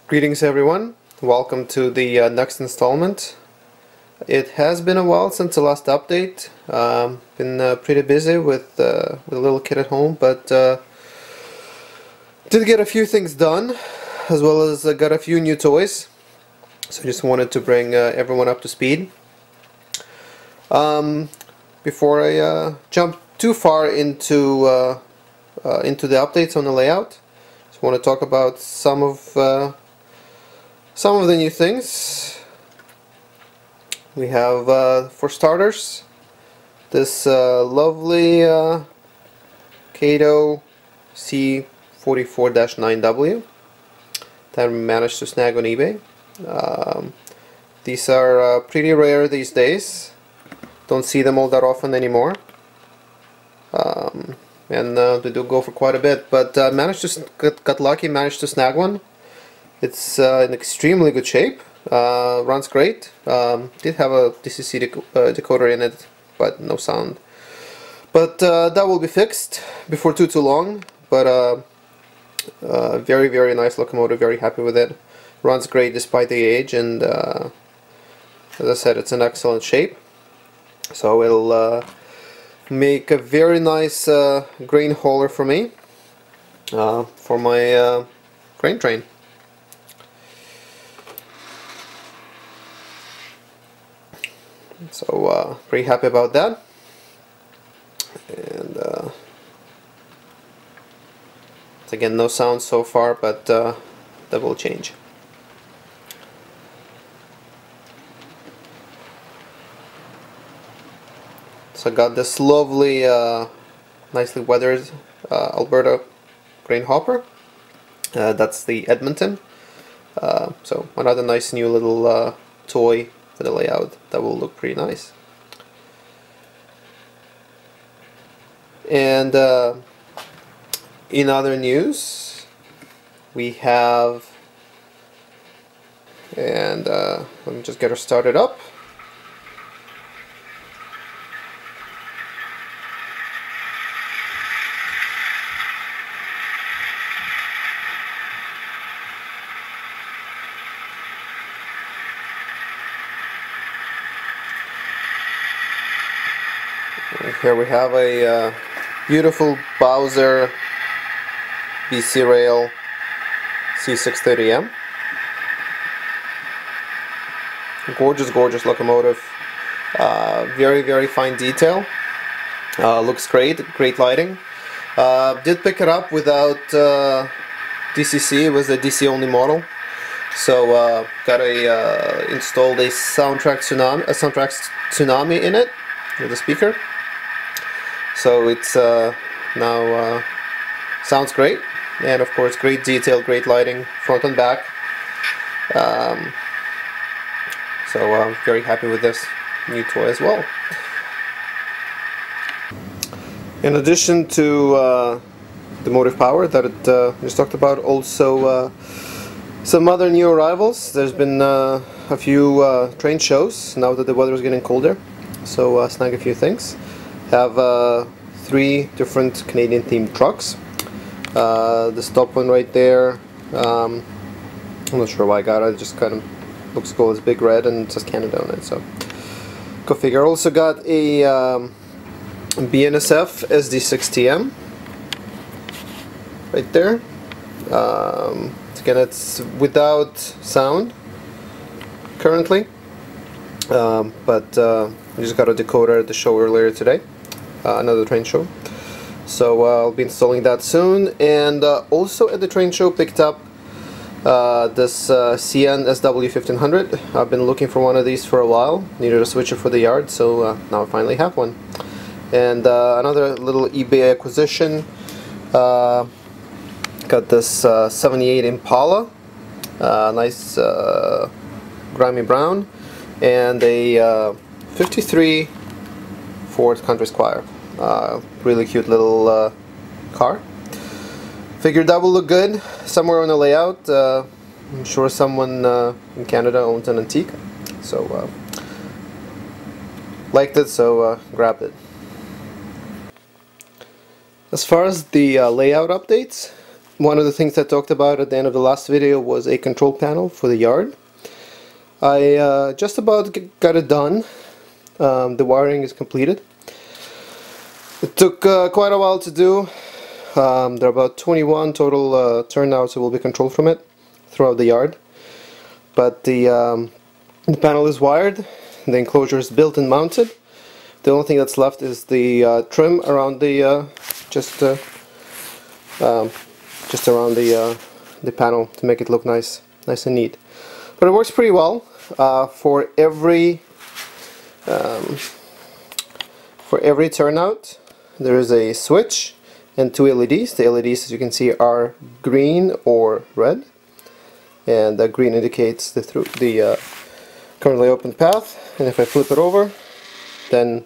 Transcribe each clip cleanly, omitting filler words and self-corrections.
Greetings everyone, welcome to the next installment. It has been a while since the last update. Been pretty busy with a little kid at home, but did get a few things done, as well as got a few new toys. So just wanted to bring everyone up to speed. Before I jump too far into the updates on the layout, just want to talk about some of the new things. We have, for starters, this lovely Kato C44-9W that I managed to snag on eBay. These are pretty rare these days. Don't see them all that often anymore. And they do go for quite a bit, but managed to got lucky, managed to snag one. It's in extremely good shape, runs great. Did have a DCC decoder in it, but no sound. But that will be fixed before too long. But very, very nice locomotive, very happy with it. Runs great despite the age, and as I said, it's in excellent shape. So it'll make a very nice grain hauler for me, for my grain train. So pretty happy about that. And again, no sound so far, but that will change. So I got this lovely, nicely weathered Alberta grain hopper. That's the Edmonton. So another nice new little toy for the layout that will look pretty nice. And in other news, we have, and let me just get her started up. Here we have a beautiful Bowser BC Rail C630M. Gorgeous, gorgeous locomotive. Very, very fine detail. Looks great, great lighting. Did pick it up without DCC. It was a DC only model. So got installed a soundtrack Tsunami in it with a speaker. So it's now sounds great, and of course great detail, great lighting, front and back. So I'm very happy with this new toy as well. In addition to the motive power that it just talked about, also some other new arrivals. There's been a few train shows now that the weather is getting colder, so snag a few things. Have 3 different Canadian themed trucks. This top one right there, I'm not sure why I got it, it just kind of looks cool. It's big red and it says Canada on it, so go figure. Also got a BNSF SD6TM right there. Again, it's without sound currently, but I just got a decoder at the show earlier today, another train show. So I'll be installing that soon. And also at the train show picked up this CN SW1500. I've been looking for one of these for a while. Needed a switcher for the yard, so now I finally have one. And another little eBay acquisition. Got this 78 Impala, nice grimy brown, and a 53 Ford Country Squire. Really cute little car. Figured that will look good somewhere on the layout. I'm sure someone in Canada owns an antique, so liked it, so grabbed it. As far as the layout updates, one of the things I talked about at the end of the last video was a control panel for the yard. I just about got it done. The wiring is completed. It took quite a while to do. There are about 21 total turnouts that will be controlled from it throughout the yard. But the panel is wired, the enclosure is built and mounted. The only thing that's left is the trim around the just around the panel to make it look nice and neat. But it works pretty well. For every turnout, there is a switch and two LEDs. The LEDs, as you can see, are green or red, and the green indicates the currently open path. And if I flip it over, then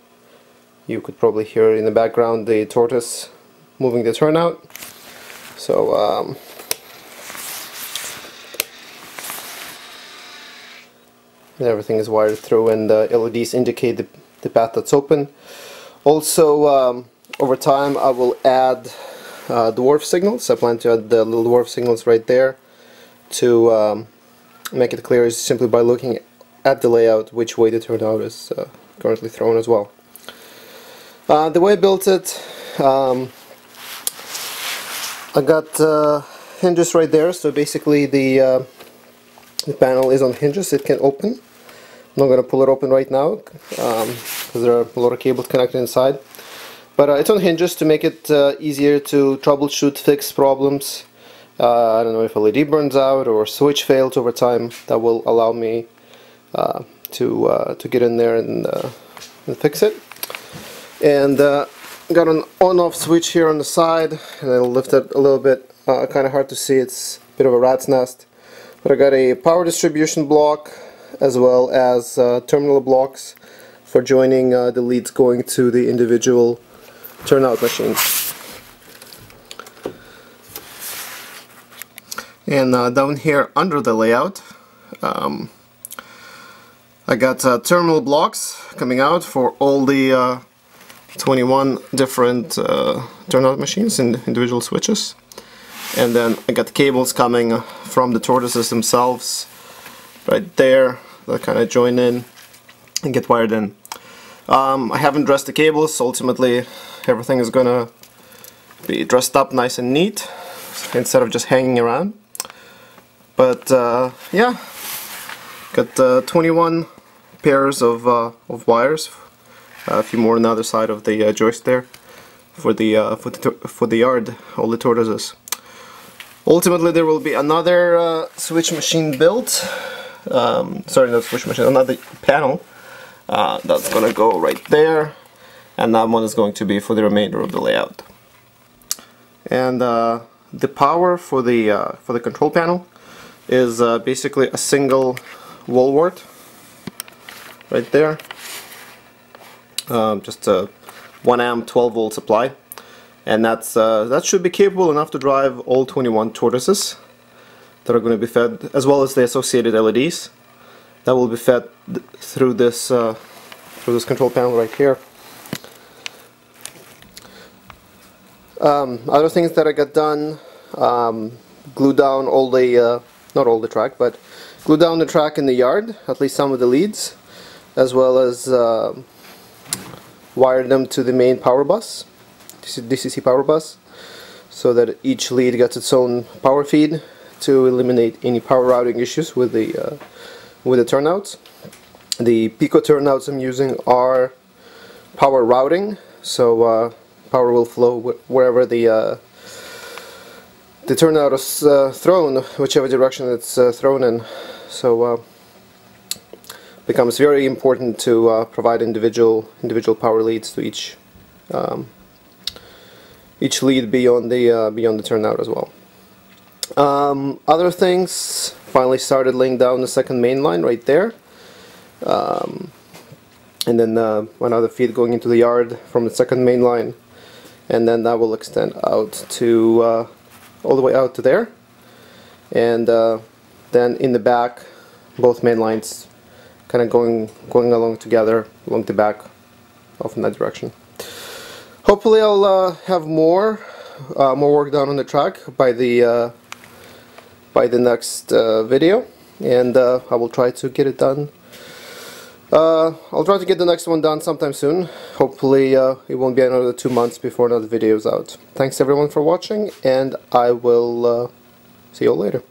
you could probably hear in the background the tortoise moving the turnout. So everything is wired through, and the LEDs indicate the path that's open. Also, over time I will add dwarf signals. I plan to add the little dwarf signals right there to make it clear simply by looking at the layout which way the turnout is currently thrown as well. The way I built it, I got hinges right there, so basically the panel is on hinges. It can open. I'm not going to pull it open right now because there are a lot of cables connected inside, but it's on hinges to make it easier to troubleshoot, fix problems. I don't know if LED burns out or switch fails over time. That will allow me to get in there and fix it. And got an on-off switch here on the side, and I'll lift it a little bit. Kind of hard to see, it's a bit of a rat's nest. But I got a power distribution block as well as terminal blocks for joining the leads going to the individual turnout machines. And down here under the layout, I got terminal blocks coming out for all the 21 different turnout machines and individual switches. And then I got cables coming from the tortoises themselves right there that kind of join in and get wired in. I haven't dressed the cables. Ultimately everything is gonna be dressed up nice and neat instead of just hanging around. But yeah, got 21 pairs of wires, a few more on the other side of the joist there for the yard, all the tortoises. Ultimately there will be another switch machine built, sorry, not switch machine, another panel that's gonna go right there, and that one is going to be for the remainder of the layout. And the power for the control panel is basically a single wall wart right there. Just a 1 amp 12 volt supply, and that should be capable enough to drive all 21 tortoises that are going to be fed, as well as the associated LEDs that will be fed through this control panel right here. Other things that I got done, glue down all the not all the track, but glue down the track in the yard, at least some of the leads, as well as wire them to the main power bus, DCC power bus, so that each lead gets its own power feed to eliminate any power routing issues with the turnouts. The Pico turnouts I'm using are power routing, so power will flow wherever the turnout is thrown, whichever direction it's thrown in. So becomes very important to provide individual power leads to each lead beyond the turnout as well. Other things, finally started laying down the second main line right there, and then another feed going into the yard from the second main line, and then that will extend out to all the way out to there, and then in the back both main lines kind of going along together along the back off in that direction. Hopefully I'll have more more work done on the track by the next video, and I will try to get it done. I'll try to get the next one done sometime soon. Hopefully it won't be another 2 months before another video is out. Thanks everyone for watching, and I will see you all later.